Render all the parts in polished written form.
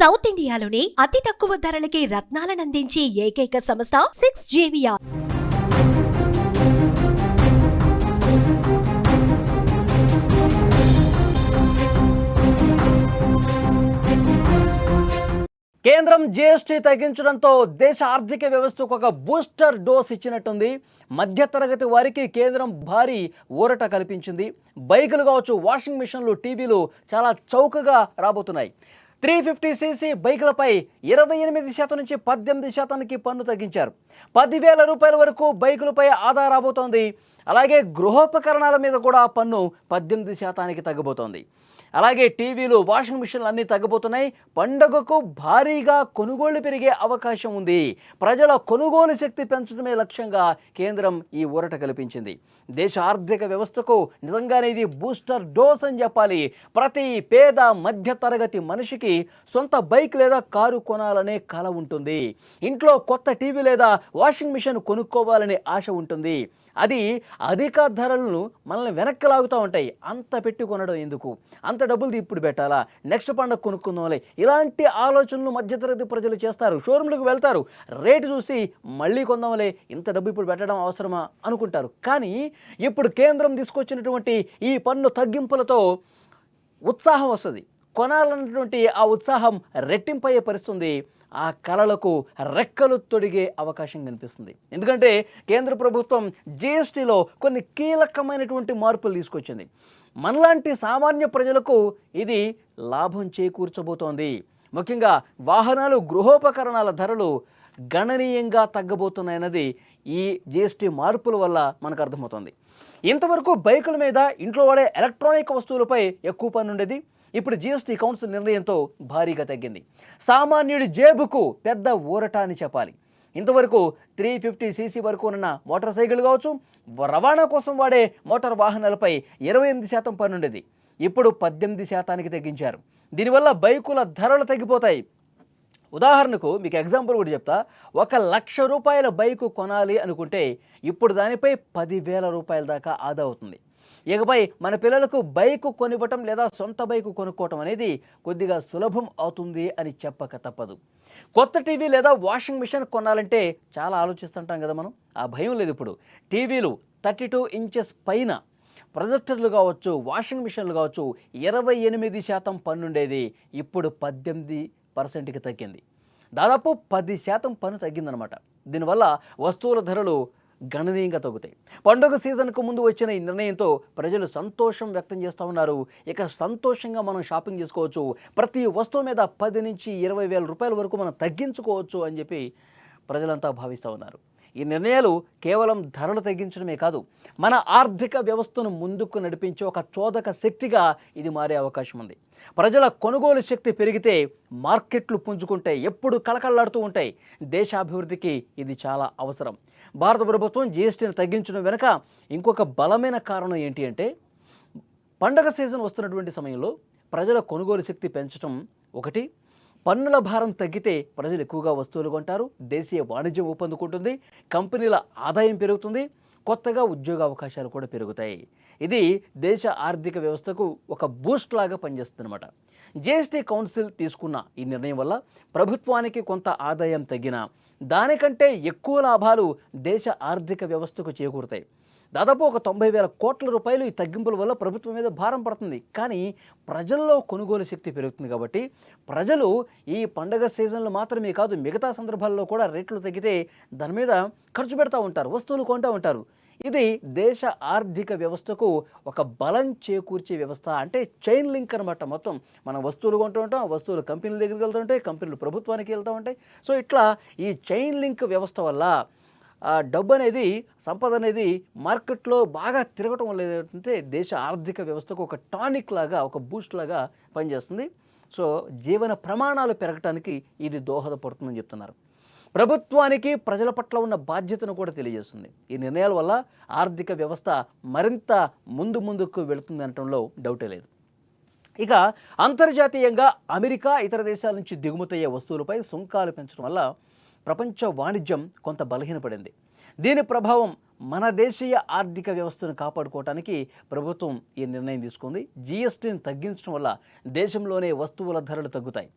South ఇండియాలోనే అతి తక్కువ ధరలకి రత్నాలనందించే ఏకైక సంస్థ 6JVR. కేంద్రం జీఎస్టీ తగ్గించడంతో దేశ ఆర్థిక వ్యవస్థకు ఒక బూస్టర్ డోస్ ఇచ్చినట్టుంది. మధ్యతరగతి వారికి కేంద్రం భారీ ఊరట కల్పించింది. బైకులు కావచ్చు, వాషింగ్ మిషన్లు, టీవీలు చాలా చౌకగా రాబోతున్నాయి. 350cc బైకులపై 28% నుంచి 18% పన్ను తగ్గించారు. 10,000 రూపాయల వరకు బైకులపై ఆదా రాబోతోంది. అలాగే గృహోపకరణాల మీద కూడా పన్ను 18% తగ్గబోతోంది. అలాగే టీవీలు, వాషింగ్ మిషన్లు అన్నీ తగ్గబోతున్నాయి. పండుగకు భారీగా కొనుగోళ్లు పెరిగే అవకాశం ఉంది. ప్రజల కొనుగోలు శక్తి పెంచడమే లక్ష్యంగా కేంద్రం ఈ ఊరట కల్పించింది. దేశ ఆర్థిక వ్యవస్థకు నిజంగానే ఇది బూస్టర్ డోస్ అని చెప్పాలి. ప్రతి పేద మధ్యతరగతి మనిషికి సొంత బైక్ లేదా కారు కొనాలనే కల ఉంటుంది. ఇంట్లో కొత్త టీవీ లేదా వాషింగ్ మిషన్ కొనుక్కోవాలనే ఆశ ఉంటుంది. అది అధిక ధరలను మనల్ని వెనక్కి లాగుతూ ఉంటాయి. అంత పెట్టి కొనడం ఎందుకు, అంత డబ్బులు ఇప్పుడు పెట్టాలా, నెక్స్ట్ పండుగ కొనుక్కుందాంలే, ఇలాంటి ఆలోచనలు మధ్యతరగతి ప్రజలు చేస్తారు. షోరూమ్లకు వెళ్తారు, రేటు చూసి మళ్ళీ కొందాంలే, ఇంత డబ్బు ఇప్పుడు పెట్టడం అవసరమా అనుకుంటారు. కానీ ఇప్పుడు కేంద్రం తీసుకొచ్చినటువంటి ఈ పన్ను తగ్గింపులతో ఉత్సాహం వస్తుంది. కొనాలన్నటువంటి ఆ ఉత్సాహం రెట్టింపయ్యే పరిస్థితుంది. ఆ కళలకు రెక్కలు తొడిగే అవకాశం కనిపిస్తుంది. ఎందుకంటే కేంద్ర ప్రభుత్వం జీఎస్టీలో కొన్ని కీలకమైనటువంటి మార్పులు తీసుకొచ్చింది. మనలాంటి సామాన్య ప్రజలకు ఇది లాభం చేకూర్చబోతోంది. ముఖ్యంగా వాహనాలు, గృహోపకరణాల ధరలు గణనీయంగా తగ్గబోతున్నాయన్నది ఈ జీఎస్టీ మార్పుల వల్ల మనకు అర్థమవుతుంది. ఇంతవరకు బైకుల మీద, ఇంట్లో వాడే ఎలక్ట్రానిక్ వస్తువులపై ఎక్కువ పన్ను ఉండేది. ఇప్పుడు జీఎస్టీ కౌన్సిల్ నిర్ణయంతో భారీగా తగ్గింది. సామాన్యుడి జేబుకు పెద్ద ఊరట అని చెప్పాలి. ఇంతవరకు 350cc వరకు ఉన్న మోటార్ సైకిల్ కావచ్చు, రవాణా కోసం వాడే మోటార్ వాహనాలపై 28% పన్ను ఉండేది. ఇప్పుడు 18% తగ్గించారు. దీనివల్ల బైకుల ధరలు తగ్గిపోతాయి. ఉదాహరణకు మీకు ఎగ్జాంపుల్ కూడా చెప్తా. 1,00,000 రూపాయల బైకు కొనాలి అనుకుంటే ఇప్పుడు దానిపై 10,000 రూపాయల దాకా ఆదా అవుతుంది. ఇకపై మన పిల్లలకు బైకు కొనివ్వటం లేదా సొంత బైకు కొనుక్కోవటం అనేది కొద్దిగా సులభం అవుతుంది అని చెప్పక తప్పదు. కొత్త టీవీ లేదా వాషింగ్ మిషన్ కొనాలంటే చాలా ఆలోచిస్తుంటాం కదా మనం. ఆ భయం లేదు ఇప్పుడు. టీవీలు 32 ఇంచెస్ పైన ప్రొజెక్టర్లు కావచ్చు, వాషింగ్ మిషన్లు కావచ్చు, 28% పన్నుండేది ఇప్పుడు 18%కి తగ్గింది. దాదాపు 10% పన్ను తగ్గిందనమాట. దీనివల్ల వస్తువుల ధరలు గణనీయంగా తగ్గుతాయి. పండుగ సీజన్కు ముందు వచ్చిన ఈ నిర్ణయంతో ప్రజలు సంతోషం వ్యక్తం చేస్తూ ఉన్నారు. ఇక సంతోషంగా మనం షాపింగ్ చేసుకోవచ్చు. ప్రతి వస్తువు మీద 10 నుంచి 20,000 రూపాయల వరకు మనం తగ్గించుకోవచ్చు అని చెప్పి ప్రజలంతా భావిస్తూ ఉన్నారు. ఈ నిర్ణయాలు కేవలం ధరలు తగ్గించడమే కాదు, మన ఆర్థిక వ్యవస్థను ముందుకు నడిపించే ఒక చోదక శక్తిగా ఇది మారే అవకాశం ఉంది. ప్రజల కొనుగోలు శక్తి పెరిగితే మార్కెట్లు పుంజుకుంటాయి, ఎప్పుడు కళకళలాడుతూ ఉంటాయి. దేశాభివృద్ధికి ఇది చాలా అవసరం. భారత ప్రభుత్వం జీఎస్టీని తగ్గించడం వెనుక ఇంకొక బలమైన కారణం ఏంటి అంటే, పండగ సీజన్ వస్తున్నటువంటి సమయంలో ప్రజల కొనుగోలు శక్తి పెంచడం ఒకటి. పన్నుల భారం తగ్గితే ప్రజలు ఎక్కువగా వస్తువులు కొంటారు, దేశీయ వాణిజ్యం ఊపందుకుంటుంది, కంపెనీల ఆదాయం పెరుగుతుంది, కొత్తగా ఉద్యోగ అవకాశాలు కూడా పెరుగుతాయి. ఇది దేశ ఆర్థిక వ్యవస్థకు ఒక బూస్ట్ లాగా పనిచేస్తుంది అనమాట. జీఎస్టీ కౌన్సిల్ తీసుకున్న ఈ నిర్ణయం వల్ల ప్రభుత్వానికి కొంత ఆదాయం తగ్గినా దానికంటే ఎక్కువ లాభాలు దేశ ఆర్థిక వ్యవస్థకు చేకూరుతాయి. దాదాపు ఒక 90,000 కోట్ల రూపాయలు ఈ తగ్గింపుల వల్ల ప్రభుత్వం మీద భారం పడుతుంది. కానీ ప్రజల్లో కొనుగోలు శక్తి పెరుగుతుంది కాబట్టి ప్రజలు ఈ పండగ సీజన్లో మాత్రమే కాదు, మిగతా సందర్భాల్లో కూడా రేట్లు తగ్గితే దాని మీద ఖర్చు పెడతా ఉంటారు, వస్తువులు కొంటూ ఉంటారు. ఇది దేశ ఆర్థిక వ్యవస్థకు ఒక బలం చేకూర్చే వ్యవస్థ. అంటే చైన్ లింక్ అనమాట. మొత్తం మనం వస్తువులు కొంటూ ఉంటాం, వస్తువులు కంపెనీల దగ్గరికి వెళ్తూ ఉంటాయి, కంపెనీలు ప్రభుత్వానికి వెళ్తూ ఉంటాయి. సో ఇట్లా ఈ చైన్ లింక్ వ్యవస్థ వల్ల డబ్బు అనేది, సంపద అనేది మార్కెట్లో బాగా తిరగటం వల్ల ఏంటంటే దేశ ఆర్థిక వ్యవస్థకు ఒక టానిక్ లాగా, ఒక బూస్ట్ లాగా పనిచేస్తుంది. సో జీవన ప్రమాణాలు పెరగటానికి ఇది దోహదపడుతుందని చెప్తున్నారు. ప్రభుత్వానికి ప్రజల పట్ల ఉన్న బాధ్యతను కూడా తెలియజేస్తుంది. ఈ నిర్ణయాల వల్ల ఆర్థిక వ్యవస్థ మరింత ముందుకు వెళుతుంది అనటంలో డౌటే లేదు. ఇక అంతర్జాతీయంగా అమెరికా, ఇతర దేశాల నుంచి దిగుమతయ్యే వస్తువులపై సుంకాలు పెంచడం వల్ల ప్రపంచ వాణిజ్యం కొంత బలహీనపడింది. దీని ప్రభావం మన దేశీయ ఆర్థిక వ్యవస్థను కాపాడుకోవడానికి ప్రభుత్వం ఈ నిర్ణయం తీసుకుంది. జీఎస్టీని తగ్గించడం వల్ల దేశంలోనే వస్తువుల ధరలు తగ్గుతాయి.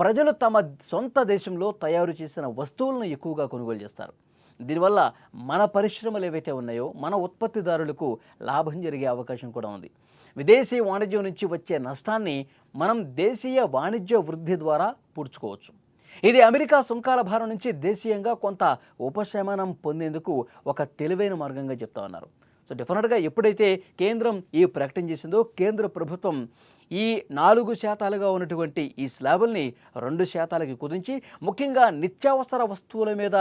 ప్రజలు తమ సొంత దేశంలో తయారు చేసిన వస్తువులను ఎక్కువగా కొనుగోలు చేస్తారు. దీనివల్ల మన పరిశ్రమలు ఏవైతే ఉన్నాయో మన ఉత్పత్తిదారులకు లాభం జరిగే అవకాశం కూడా ఉంది. విదేశీ వాణిజ్యం నుంచి వచ్చే నష్టాన్ని మనం దేశీయ వాణిజ్య వృద్ధి ద్వారా పూడ్చుకోవచ్చు. ఇది అమెరికా సుంకాల భారం నుంచి దేశీయంగా కొంత ఉపశమనం పొందేందుకు ఒక తెలివైన మార్గంగా చెప్తా ఉన్నారు. సో డెఫినెట్గా ఎప్పుడైతే కేంద్రం ఈ ప్రకటన చేసిందో కేంద్ర ప్రభుత్వం ఈ 4% ఉన్నటువంటి ఈ స్లాబుల్ని 2%కి కుదించి ముఖ్యంగా నిత్యావసర వస్తువుల మీద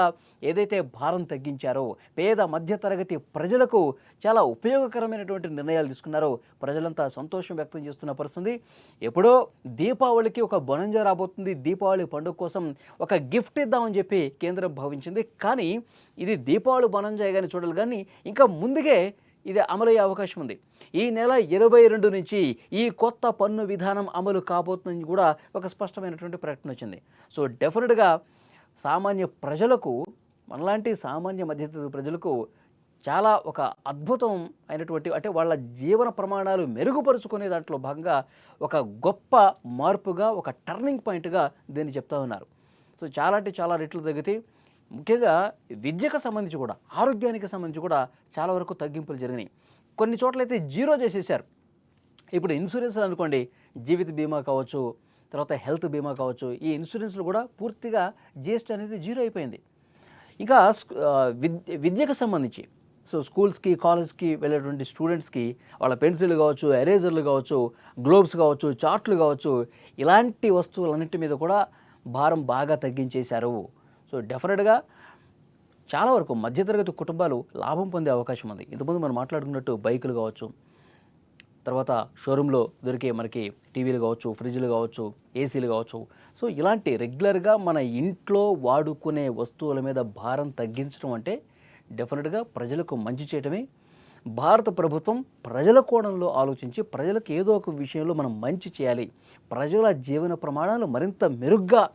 ఏదైతే భారం తగ్గించారో పేద మధ్యతరగతి ప్రజలకు చాలా ఉపయోగకరమైనటువంటి నిర్ణయాలు తీసుకున్నారో ప్రజలంతా సంతోషం వ్యక్తం చేస్తున్న పరిస్థితి. ఎప్పుడో దీపావళికి ఒక బొనంజ రాబోతుంది, దీపావళి పండుగ కోసం ఒక గిఫ్ట్ ఇద్దామని చెప్పి కేంద్రం భావించింది. కానీ ఇది దీపావళి బొనంజాయి కానీ చూడాలి, కానీ ఇంకా ముందుగే ఇది అమలయ్యే అవకాశం ఉంది. ఈ నెల 22 నుంచి ఈ కొత్త పన్ను విధానం అమలు కాబోతుందని కూడా ఒక స్పష్టమైనటువంటి ప్రకటన వచ్చింది. సో డెఫినెట్గా సామాన్య ప్రజలకు, మనలాంటి సామాన్య మధ్యతరగతి ప్రజలకు చాలా ఒక అద్భుతం అయినటువంటి, అంటే వాళ్ళ జీవన ప్రమాణాలు మెరుగుపరుచుకునే దాంట్లో భాగంగా ఒక గొప్ప మార్పుగా, ఒక టర్నింగ్ పాయింట్గా దీన్ని చెప్తా ఉన్నారు. సో చాలా అంటే చాలా రెట్లు తగ్గితే ముఖ్యంగా విద్యకు సంబంధించి కూడా, ఆరోగ్యానికి సంబంధించి కూడా చాలా వరకు తగ్గింపులు జరిగినాయి. కొన్ని చోట్లయితే జీరో చేసేసారు. ఇప్పుడు ఇన్సూరెన్స్లు అనుకోండి, జీవిత బీమా కావచ్చు, తర్వాత హెల్త్ బీమా కావచ్చు, ఈ ఇన్సూరెన్స్లు కూడా పూర్తిగా జీఎస్టీ అనేది జీరో అయిపోయింది. ఇంకా విద్యకు సంబంధించి సో స్కూల్స్కి కాలేజ్కి వెళ్ళేటువంటి స్టూడెంట్స్కి వాళ్ళ పెన్సిళ్ళు కావచ్చు, ఎరేజర్లు కావచ్చు, గ్లోబ్స్ కావచ్చు, చార్ట్లు కావచ్చు, ఇలాంటి వస్తువులన్నింటి మీద కూడా భారం బాగా తగ్గించేశారు. సో డెఫినెట్గా చాలా వరకు మధ్యతరగతి కుటుంబాలు లాభం పొందే అవకాశం ఉంది. ఇంతకుముందు మనం మాట్లాడుకున్నట్టు బైకులు కావచ్చు, తర్వాత షోరూంలో దొరికే మనకి టీవీలు కావచ్చు, ఫ్రిడ్జ్లు కావచ్చు, ఏసీలు కావచ్చు. సో ఇలాంటి రెగ్యులర్గా మన ఇంట్లో వాడుకునే వస్తువుల మీద భారం తగ్గించడం అంటే డెఫినెట్గా ప్రజలకు మంచి చేయటమే. భారత ప్రభుత్వం ప్రజల కోణంలో ఆలోచించి ప్రజలకు ఏదో ఒక విషయంలో మనం మంచి చేయాలి, ప్రజల జీవన ప్రమాణాలు మరింత మెరుగ్గా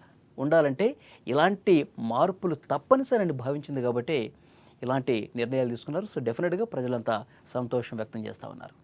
ఉండాలంటే ఇలాంటి మార్పులు తప్పనిసరి భావించింది కాబట్టి ఇలాంటి నిర్ణయాలు తీసుకున్నారు. సో డెఫినెట్గా ప్రజలంతా సంతోషం వ్యక్తం చేస్తూ ఉన్నారు.